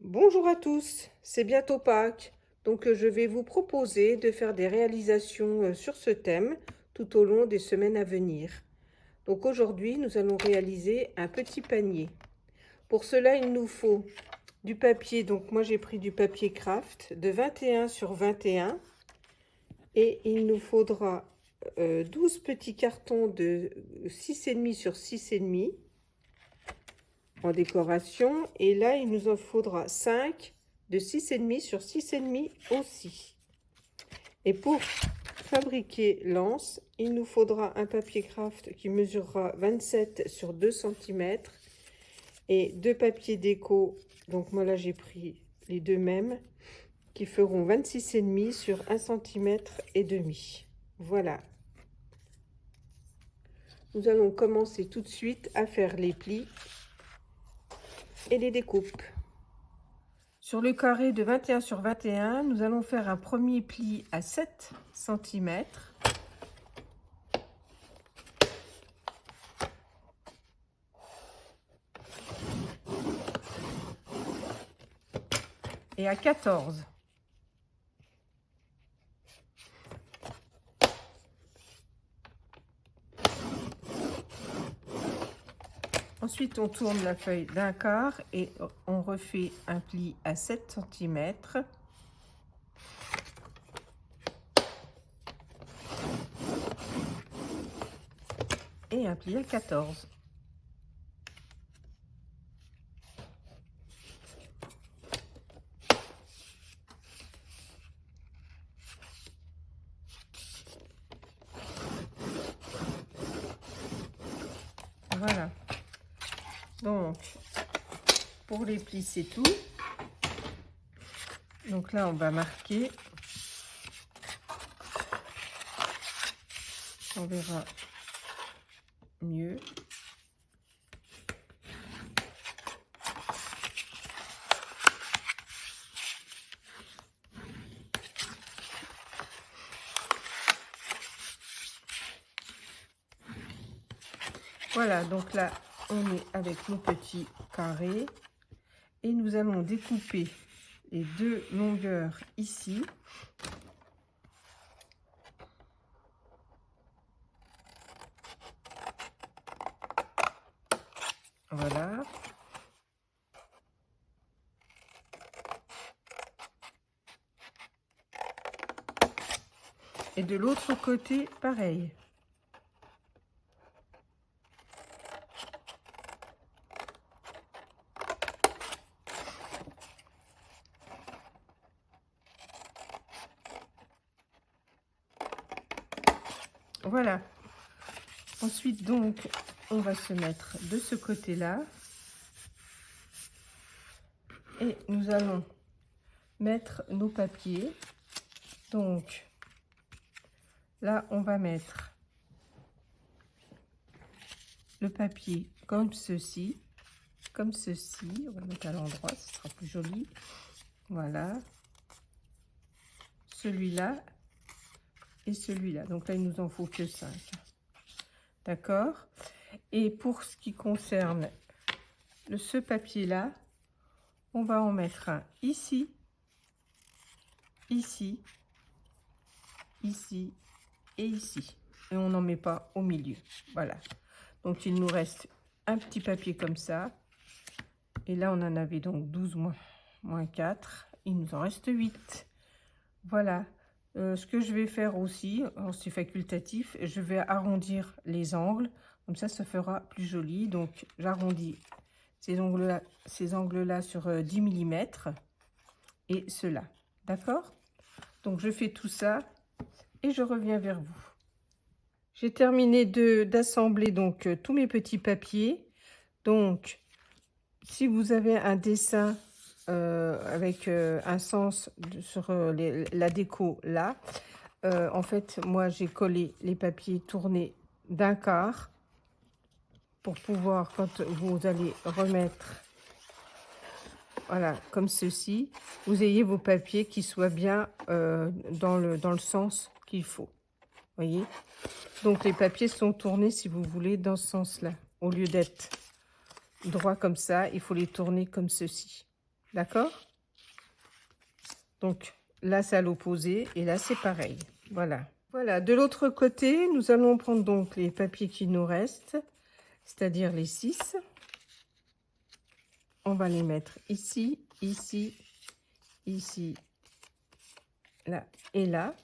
Bonjour à tous, c'est bientôt Pâques, donc je vais vous proposer de faire des réalisations sur ce thème tout au long des semaines à venir. Donc aujourd'hui, nous allons réaliser un petit panier. Pour cela, il nous faut du papier, donc moi j'ai pris du papier craft de 21 sur 21 et il nous faudra 12 petits cartons de 6,5 sur 6,5 en décoration. Et là, il nous en faudra 5 de 6,5 sur 6,5 aussi. Et pour fabriquer l'anse, il nous faudra un papier craft qui mesurera 27 sur 2 cm et deux papiers déco. Donc moi là, j'ai pris les deux mêmes qui feront 26,5 sur 1 cm et demi. Voilà. Nous allons commencer tout de suite à faire les plis et les découpes. Sur le carré de 21 sur 21, nous allons faire un premier pli à 7 cm. Et à 14. Ensuite, on tourne la feuille d'un quart et on refait un pli à 7 cm. Et un pli à 14. Voilà. Donc, pour les plis, c'est tout. Donc là, on va marquer. On verra mieux. Voilà, donc là, on est avec nos petits carrés et nous allons découper les deux longueurs ici. Voilà. Et de l'autre côté, pareil. Voilà. Ensuite, donc, on va se mettre de ce côté-là. Et nous allons mettre nos papiers. Donc, là, on va mettre le papier comme ceci. Comme ceci. On va le mettre à l'endroit, ce sera plus joli. Voilà. Celui-là et celui-là. Donc là, il nous en faut que 5. D'accord? Et pour ce qui concerne ce papier-là, on va en mettre un ici, ici, ici et ici. Et on n'en met pas au milieu. Voilà. Donc, il nous reste un petit papier comme ça. Et là, on en avait donc 12 moins 4. Il nous en reste 8. Voilà. Ce que je vais faire aussi, c'est facultatif, je vais arrondir les angles. Comme ça fera plus joli. Donc, j'arrondis ces angles-là sur 10 mm et ceux-là. D'accord? Donc, je fais tout ça et je reviens vers vous. J'ai terminé d'assembler donc tous mes petits papiers. Donc, si vous avez un dessin avec un sens sur la déco là, en fait, moi, j'ai collé les papiers tournés d'un quart pour pouvoir, quand vous allez remettre, voilà, comme ceci, vous ayez vos papiers qui soient bien dans le sens qu'il faut. Voyez? Donc, les papiers sont tournés, si vous voulez, dans ce sens-là. Au lieu d'être droit comme ça, il faut les tourner comme ceci. D'accord? Donc là, c'est à l'opposé et là, c'est pareil. Voilà. Voilà, de l'autre côté, nous allons prendre donc les papiers qui nous restent, c'est-à-dire les 6. On va les mettre ici, ici, ici, là et là.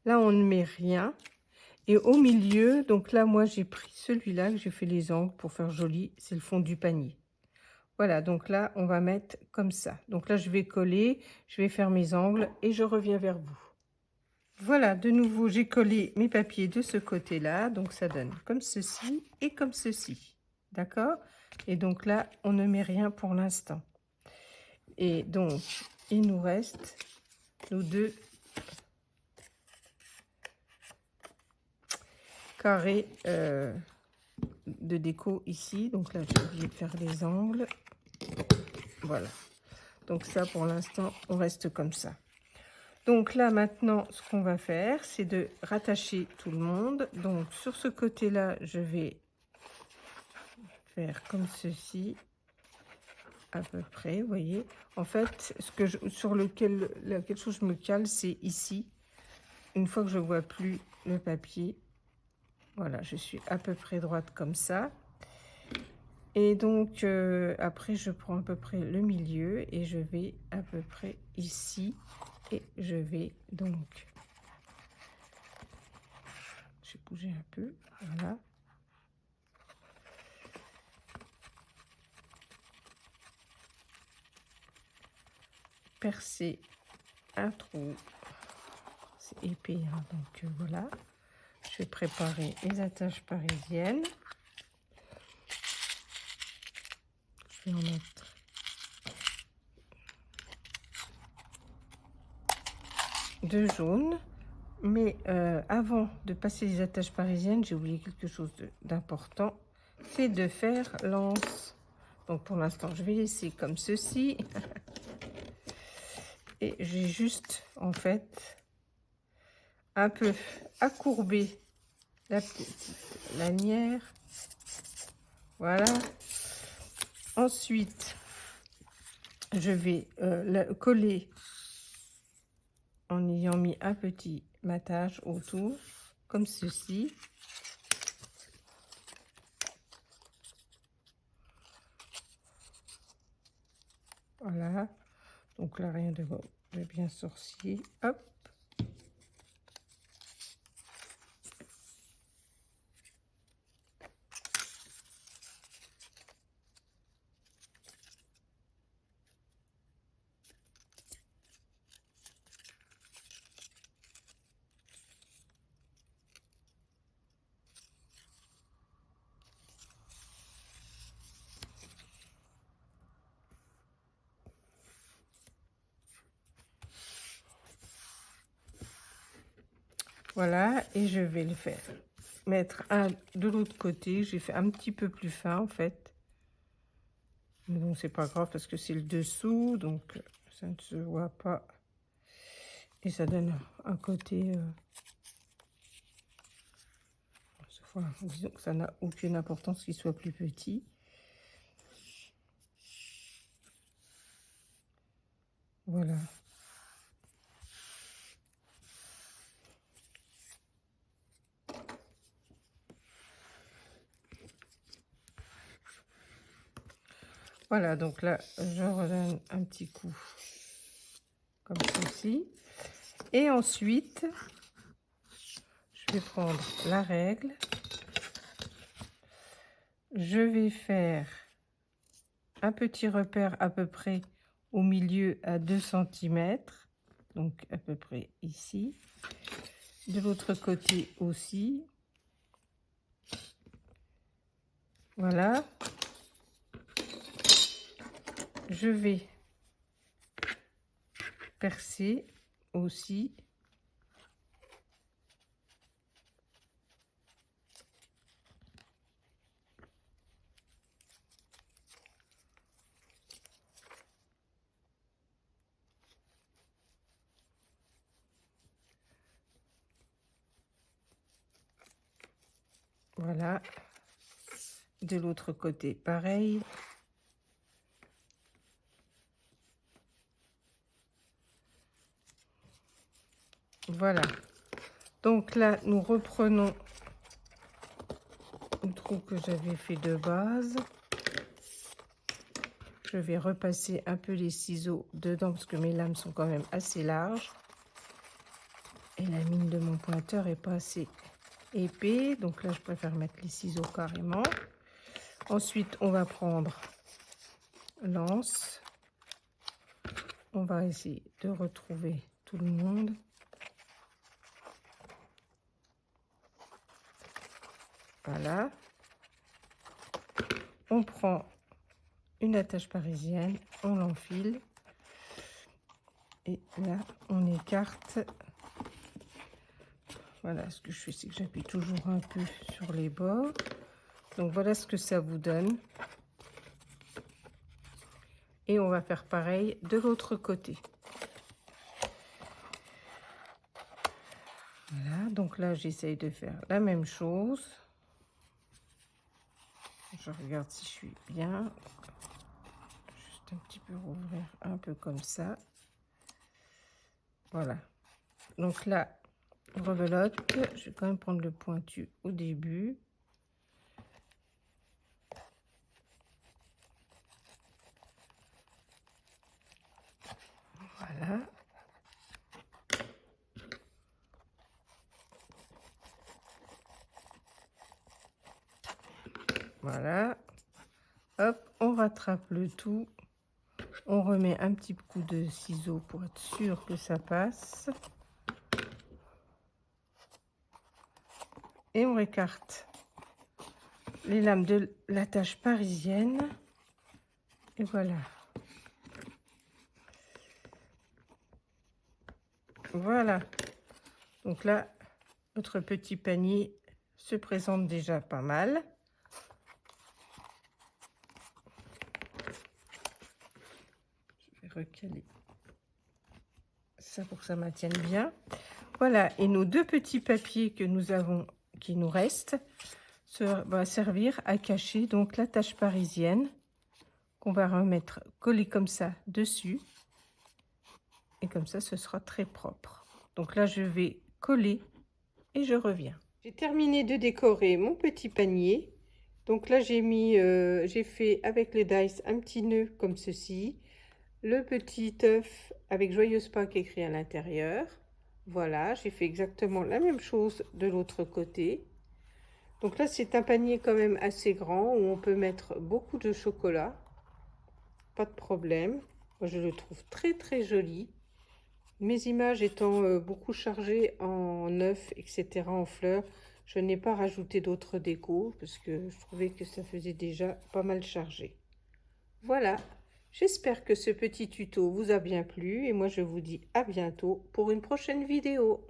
Là, on ne met rien. Et au milieu, donc là, moi, j'ai pris celui-là que j'ai fait les angles pour faire joli. C'est le fond du panier. Voilà, donc là, on va mettre comme ça. Donc là, je vais coller, je vais faire mes angles et je reviens vers vous. Voilà, de nouveau, j'ai collé mes papiers de ce côté-là. Donc, ça donne comme ceci et comme ceci. D'accord? Et donc là, on ne met rien pour l'instant. Et donc, il nous reste nos 2 carrés de déco ici. Donc là, j'ai oublié de faire les angles. Voilà. Donc ça, pour l'instant, on reste comme ça. Donc là, maintenant, ce qu'on va faire, c'est de rattacher tout le monde. Donc, sur ce côté-là, je vais faire comme ceci, à peu près, vous voyez. En fait, sur laquelle chose je me cale, c'est ici. Une fois que je vois plus le papier, voilà, je suis à peu près droite comme ça. Et donc, après, je prends à peu près le milieu et je vais à peu près ici. Et je vais donc... Je vais bouger un peu, voilà. Percer un trou. C'est épais, hein, donc voilà. Je vais préparer les attaches parisiennes. Je vais en mettre deux jaunes. Mais avant de passer les attaches parisiennes, j'ai oublié quelque chose d'important. C'est de faire l'anse. Donc pour l'instant, je vais laisser comme ceci. Et j'ai juste, en fait, un peu accourbé la petite lanière. Voilà. Ensuite, je vais coller en ayant mis un petit matage autour, comme ceci. Voilà. Donc là, rien de bien sorcier. Hop. Voilà, et je vais le faire. Mettre un de l'autre côté. J'ai fait un petit peu plus fin, en fait. Mais bon, c'est pas grave parce que c'est le dessous, donc ça ne se voit pas. Et ça donne un côté... Voilà, disons que ça n'a aucune importance qu'il soit plus petit. Voilà. Voilà, donc là, je redonne un petit coup comme ceci. Et ensuite, je vais prendre la règle. Je vais faire un petit repère à peu près au milieu à 2 cm. Donc à peu près ici. De l'autre côté aussi. Voilà. Je vais percer aussi. Voilà. De l'autre côté, pareil. Voilà. Donc là, nous reprenons le trou que j'avais fait de base. Je vais repasser un peu les ciseaux dedans parce que mes lames sont quand même assez larges. Et la mine de mon pointeur est pas assez épais. Donc là, je préfère mettre les ciseaux carrément. Ensuite, on va prendre l'anse. On va essayer de retrouver tout le monde. Voilà. On prend une attache parisienne, on l'enfile. Et là, on écarte. Voilà, ce que je fais, c'est que j'appuie toujours un peu sur les bords. Donc voilà ce que ça vous donne. Et on va faire pareil de l'autre côté. Voilà, donc là, j'essaye de faire la même chose. Je regarde si je suis bien. Juste un petit peu rouvrir un peu comme ça. Voilà. Donc là, rebelote. Je vais quand même prendre le pointu au début. Voilà. Voilà. Hop, on rattrape le tout. On remet un petit coup de ciseau pour être sûr que ça passe. Et on écarte les lames de l'attache parisienne. Et voilà. Voilà. Donc là, notre petit panier se présente déjà pas mal. Je vais recaler ça pour que ça maintienne bien. Voilà, et nos deux petits papiers que nous avons, qui nous restent, va servir à cacher donc l'attache parisienne qu'on va remettre collée comme ça dessus. Et comme ça, ce sera très propre. Donc là, je vais coller et je reviens. J'ai terminé de décorer mon petit panier. Donc là, j'ai fait avec les dice un petit nœud comme ceci. Le petit œuf avec Joyeuse Pâques écrit à l'intérieur. Voilà, j'ai fait exactement la même chose de l'autre côté. Donc là, c'est un panier quand même assez grand où on peut mettre beaucoup de chocolat. Pas de problème. Moi, je le trouve très très joli. Mes images étant beaucoup chargées en œufs, etc., en fleurs, je n'ai pas rajouté d'autres décos parce que je trouvais que ça faisait déjà pas mal chargé. Voilà, j'espère que ce petit tuto vous a bien plu et moi je vous dis à bientôt pour une prochaine vidéo.